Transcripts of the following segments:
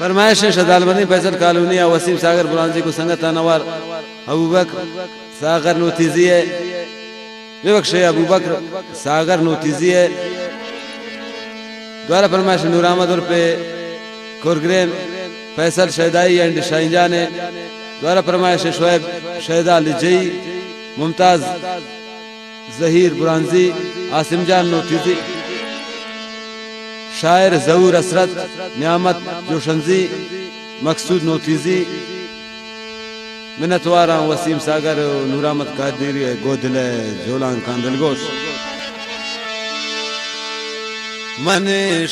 फरमाइश शदालबनी फैसल कॉलोनी वसीम सागर बुरांजी को संगत अनवर अबू बकर सागर नोतीजी है विवक्ष अबू बकर सागर नोतीजी है द्वारा फरमाइश नूर अहमद और पे कुरग्रेन फैसल शहदाई एंड शाहीजान है द्वारा फरमाइश शोएब शहदा लिजई मुमताज जहीर बुरांजी आसिम जान नोतीजी शायर जहूर असरत नियामत जोशंजी मकसूद नोतीजी मिन्नतवारा वसीम सागर नूर अहमद कादरी गोदले जोलान कांदल गोश मन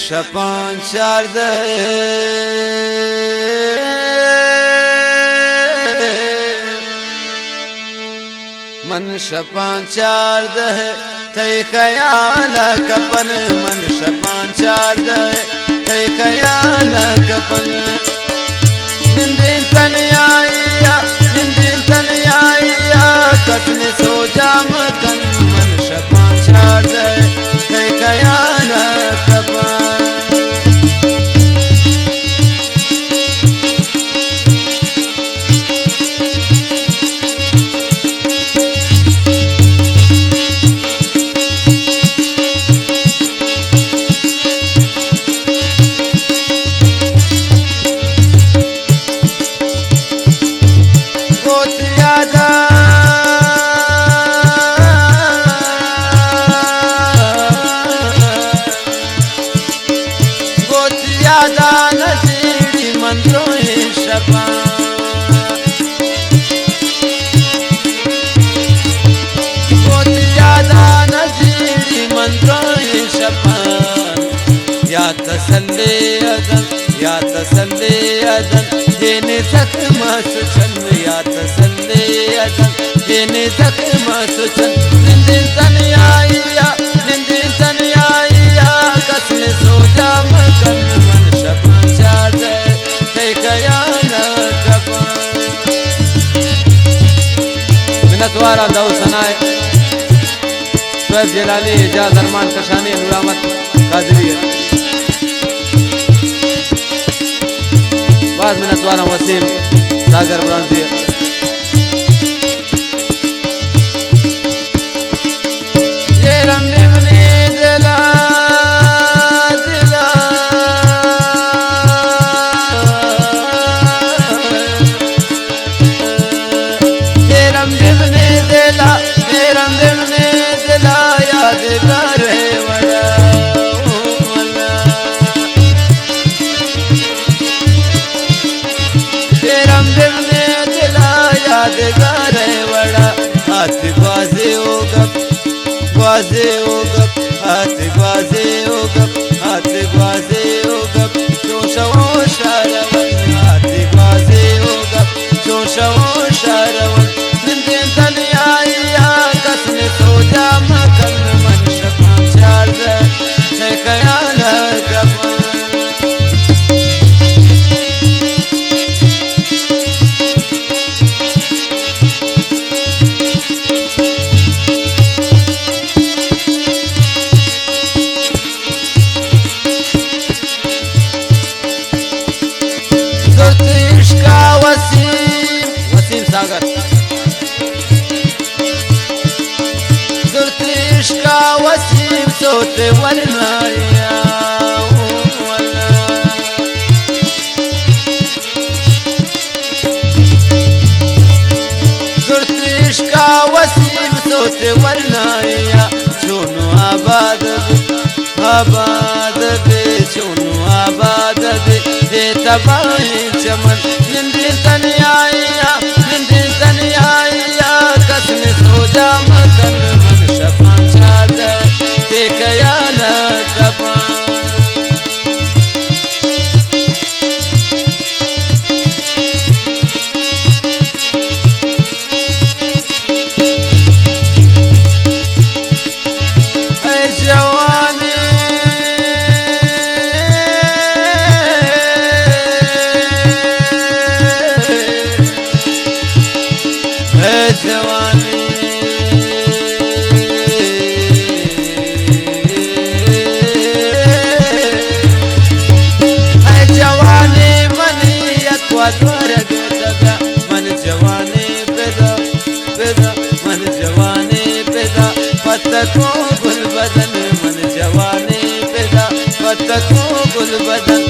शपान शारद मन शपान शारद थे ख्याल कपन मन शपान शारद थे ख्याल कपन निंदिन तन आइया कतन सो जाम कन मन शपान शारद थे ख्याल कपन या तसल्ले अदन देने तक मसुचन या तसल्ले अदन देने तक मसुचन निंदिन तन आइया कसने सो जाम कन मन शपान शारद थे ख्याल कपन मिन्नतवारा दौ सनाए शोएब जलाली एजाज अरमान कशानी नूर अहमद कादरी बाद मिन्नतवारा वसीम सागर बुरांजी ये रमने मने दिला दिला ये रमने मने दिला यादगार है वड़ा यादगार है बड़ा हाथ बाजे हो गप हाथ बाजे हो गप जोशो शारवन हाथ बाजे हो गप जोशो शारवन निंदिन तन आइया कसने सो जाम कन मन शपान शारद थे ख्याल कपन वसीम सागर का वसीम सोते वरनाया का वसीम सोते वरनाया सोनू आबाद दे सोनू आबाद दे तबाही चमन निंदिन तन आइया कसने सो जाम कन मन शपान शारद थे ख्याल कपन पत्तों गुल बदन मन जवानी पैदा पत्तों गुल बदन